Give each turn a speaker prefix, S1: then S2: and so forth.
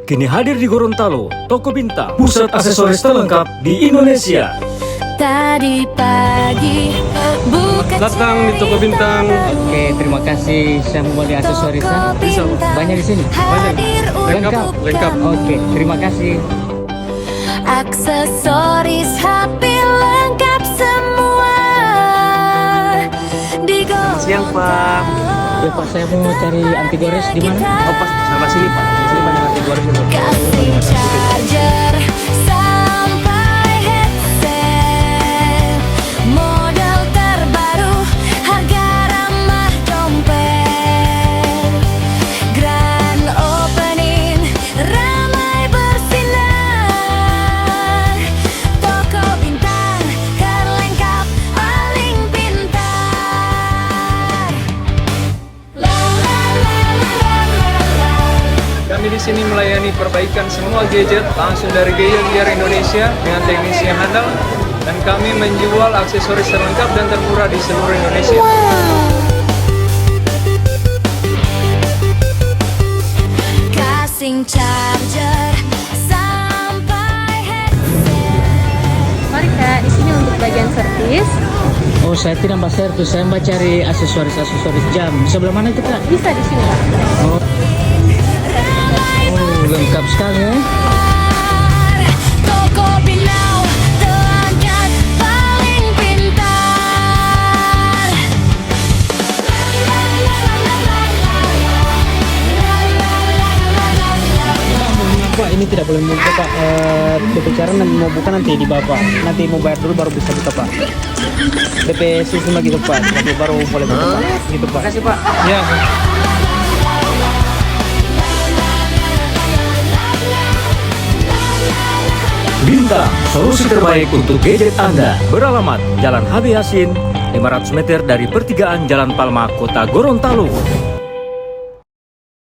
S1: kini hadir di Gorontalo, Toko Bintang, pusat aksesoris terlengkap di Indonesia.
S2: Tadi pagi bukan
S3: Datang di Toko Bintang.
S4: Oke, terima kasih. Saya mau beli aksesorisnya. Banyak di sini.
S3: Lengkap.
S4: Oke, terima kasih.
S2: aksesoris HP lengkap semua di
S3: Siang, Pak.
S4: Ya Pak, saya mau cari anti gores di mana?
S3: Oh, pas sama sini, Pak. Sini banyak anti gores itu.
S2: Kasih charger sampai headset, model terbaru, harga ramah dompet, grand opening, ramai bersinar. Toko Bintang, terlengkap paling pintar. La la la la la la.
S3: Kami di sini melayani perbaikan semua gadget langsung dari gear Indonesia dengan teknisi yang handal, dan kami menjual aksesoris terlengkap dan termurah di seluruh Indonesia.
S2: Casing charger sampai headset.
S5: Mari Kak, di sini untuk bagian servis.
S4: Oh, saya tidak mbak servis, saya mbak cari aksesoris jam. Sebelah mana itu Kak?
S5: Bisa di sini Kak.
S4: Oh, lengkap sekali ya.
S2: Toko Bintang, terlengkap paling pintar.
S4: Pak, ini tidak boleh buka Pak. Berbicara mau buka nanti di Bapak. Nanti mau bayar dulu baru bisa buka Pak. DP sistem gitu Pak. Nanti baru boleh buka Pak. Gitu Pak. Terima kasih Pak.
S3: Ya.
S1: Bintang, solusi terbaik untuk gadget Anda. Beralamat Jalan HB Yasin, 500 meter dari pertigaan Jalan Palma, Kota Gorontalo.